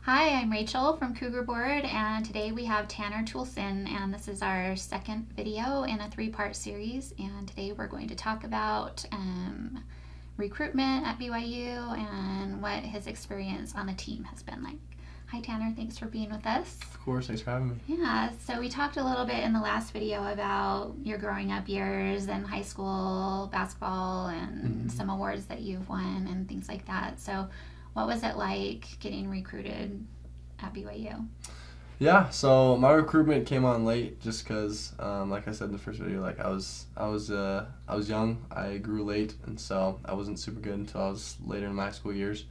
Hi, I'm Rachel from Cougar Board, and today we have Tanner Toolson, and this is our second video in a three-part series. And today we're going to talk about recruitment at BYU and what his experience on the team has been like. Hi, Tanner. Thanks for being with us. Of course. Thanks for having me. Yeah, so we talked a little bit in the last video about your growing up years and high school basketball and some awards that you've won and things like that. So what was it like getting recruited at BYU? Yeah, so my recruitment came on late just because, like I said in the first video, like I was young. I grew late, and so I wasn't super good until I was later in my high school years.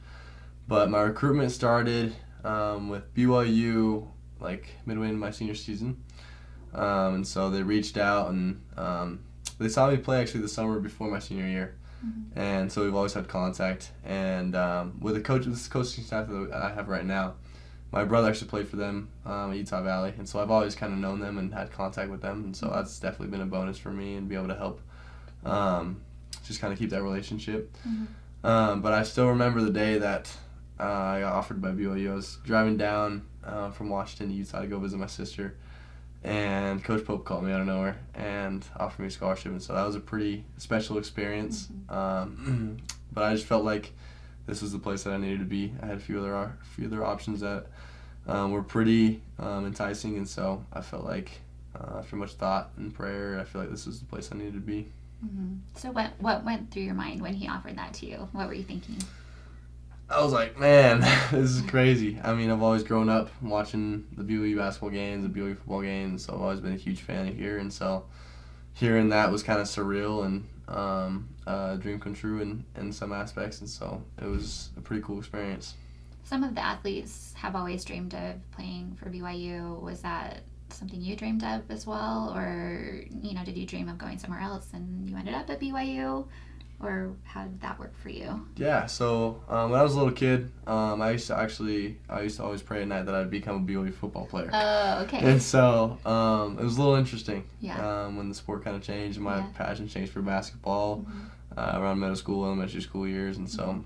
But my recruitment started with BYU like midway into my senior season, and so they reached out and they saw me play actually the summer before my senior year. And so we've always had contact. And with this coaching staff that I have right now, my brother actually played for them at Utah Valley, and so I've always kind of known them and had contact with them, and so that's definitely been a bonus for me and be able to help just kind of keep that relationship. But I still remember the day that I got offered by BYU. I was driving down from Washington to Utah to go visit my sister, and Coach Pope called me out of nowhere and offered me a scholarship, and so that was a pretty special experience. But I just felt like this was the place that I needed to be. I had a few other options that were pretty enticing, and so I felt like after much thought and prayer, I feel like this was the place I needed to be. So what went through your mind when he offered that to you? What were you thinking? I was like, man, this is crazy. I mean, I've always grown up watching the BYU basketball games, the BYU football games, so I've always been a huge fan of here, and so hearing that was kind of surreal and a dream come true in some aspects, and so it was a pretty cool experience. Some of the athletes have always dreamed of playing for BYU. Was that something you dreamed of as well, or did you dream of going somewhere else and you ended up at BYU? Or how did that work for you? Yeah, so when I was a little kid, I used to always pray at night that I'd become a BYU football player. Oh, okay. And so it was a little interesting when the sport kind of changed and my passion changed for basketball around middle school, elementary school years. And so,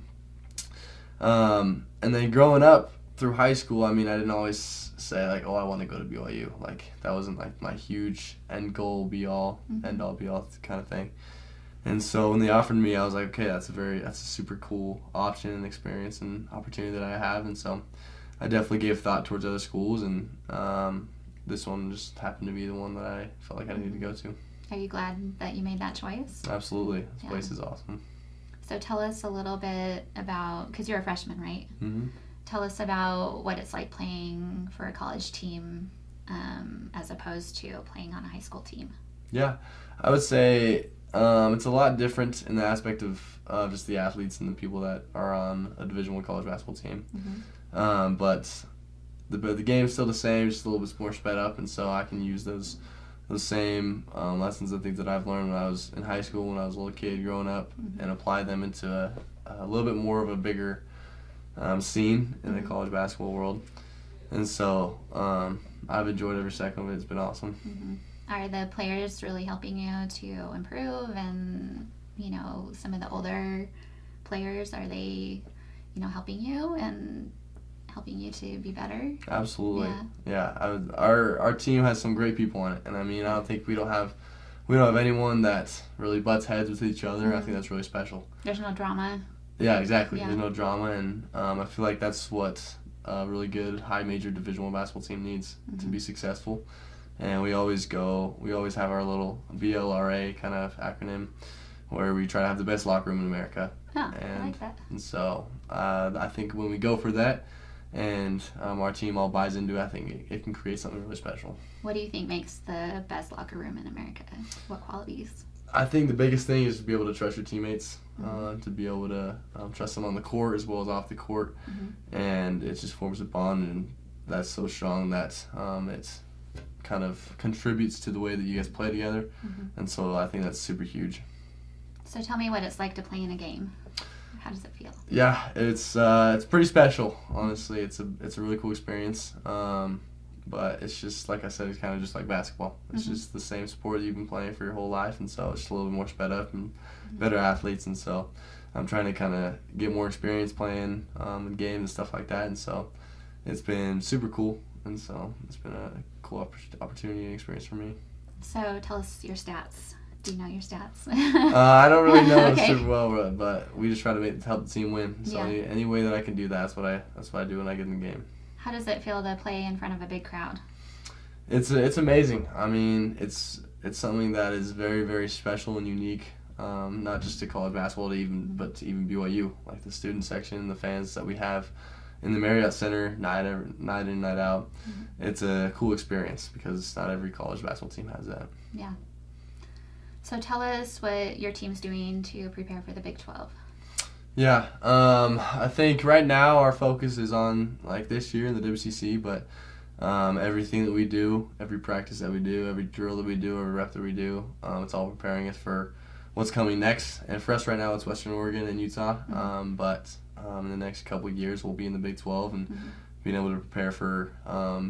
and then growing up through high school, I mean, I didn't always say like, oh, I want to go to BYU. Like that wasn't like my huge end goal, be all, end all, be all kind of thing. And so when they offered me, I was like, okay, that's a super cool option and experience and opportunity that I have. And so I definitely gave thought towards other schools, and this one just happened to be the one that I felt like I needed to go to. Are you glad that you made that choice? Absolutely. This place is awesome. So tell us a little bit about, because you're a freshman, right? Tell us about what it's like playing for a college team as opposed to playing on a high school team. Yeah, I would say it's a lot different in the aspect of just the athletes and the people that are on a Division I college basketball team. But the game's still the same, just a little bit more sped up, and so I can use those same lessons and things that I've learned when I was in high school, when I was a little kid growing up, and apply them into a little bit more of a bigger scene in the college basketball world. And so I've enjoyed every second of it. It's been awesome. Are the players really helping you to improve? And, some of the older players, are they, helping you and helping you to be better? Absolutely. Yeah. Our team has some great people on it. And I mean, I don't think we don't have anyone that really butts heads with each other. I think that's really special. There's no drama. Yeah, exactly. There's no drama. And I feel like that's what a really good high major Division I basketball team needs to be successful. And we always have our little BLRA kind of acronym where we try to have the best locker room in America. Oh, I like that. And so I think when we go for that and our team all buys into it, I think it can create something really special. What do you think makes the best locker room in America? What qualities? I think the biggest thing is to be able to trust your teammates, to be able to trust them on the court as well as off the court. And it just forms a bond, and that's so strong that it's kind of contributes to the way that you guys play together, and so I think that's super huge. So tell me what it's like to play in a game. How does it feel? Yeah, it's pretty special. Honestly, it's a really cool experience. But it's just like I said, it's kind of just like basketball. It's just the same sport that you've been playing for your whole life, and so it's just a little bit more sped up and better athletes, and so I'm trying to kind of get more experience playing in games and stuff like that, and so it's been super cool, and so it's been a cool opportunity and experience for me. So tell us your stats. Do you know your stats? I don't really know Okay. super well, but we just try to help the team win. So Yeah. any way that I can do that, that's what I do when I get in the game. How does it feel to play in front of a big crowd? It's amazing. I mean, it's something that is very, very special and unique. Not just to college basketball, but to even BYU, like the student section, the fans that we have in the Marriott Center, night in, night out. Mm-hmm. It's a cool experience because not every college basketball team has that. Yeah. So tell us what your team's doing to prepare for the Big 12. Yeah, I think right now our focus is on like this year in the WCC, but everything that we do, every practice that we do, every drill that we do, every rep that we do, it's all preparing us for what's coming next. And for us right now, it's Western Oregon and Utah. Mm-hmm. But in the next couple of years, we'll be in the Big 12 and being able to prepare for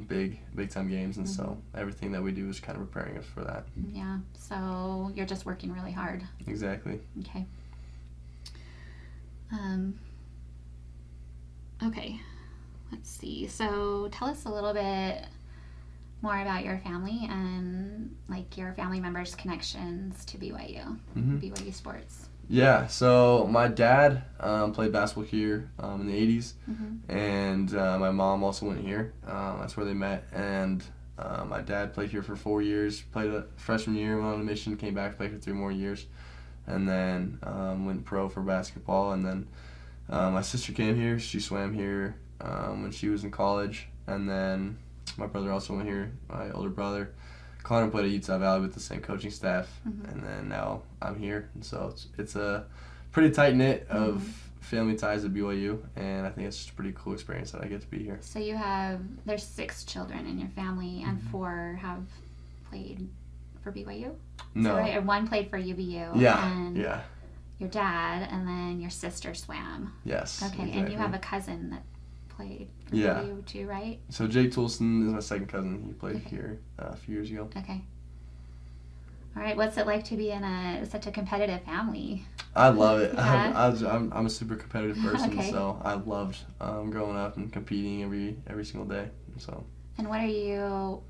big time games. And so everything that we do is kind of preparing us for that. Yeah. So you're just working really hard. Exactly. Okay. Okay. Let's see. So tell us a little bit more about your family and like your family members' connections to BYU, BYU sports. Yeah, so my dad played basketball here in the 80s, and my mom also went here. That's where they met, and my dad played here for 4 years, played a freshman year, went on a mission, came back, played for 3 more years, and then went pro for basketball. And then my sister came here, she swam here when she was in college, and then my brother also went here, my older brother. Connor played at Utah Valley with the same coaching staff, and then now I'm here. And so it's a pretty tight-knit of family ties at BYU, and I think it's just a pretty cool experience that I get to be here. So there's 6 children in your family, and 4 have played for BYU? No. Right? Or 1 played for UVU. Yeah, and yeah. Your dad, and then your sister swam. Yes. Okay, exactly. and you have a cousin that played for Yeah. BYU too, right? So Jake Toolson is my second cousin. He played here a few years ago. Okay. All right. What's it like to be in such a competitive family? I love it. Yeah. I'm a super competitive person, Okay. so I loved growing up and competing every single day. So. And what are you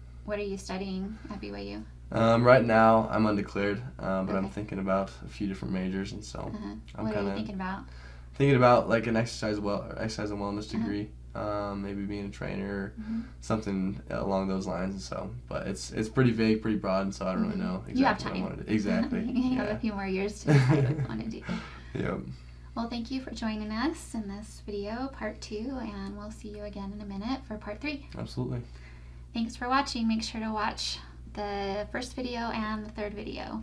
studying at BYU? Right now I'm undeclared, but I'm Okay. thinking about a few different majors, and so I'm What are you kind of thinking about? like an exercise and wellness degree. Maybe being a trainer or something along those lines. And so, but it's pretty vague, pretty broad, and so I don't really know exactly You have what I time. want to do. Exactly. You have a few more years to decide what you want to do. Yep. Well, thank you for joining us in this video, part 2, and we'll see you again in a minute for part 3. Absolutely. Thanks for watching. Make sure to watch the first video and the third video.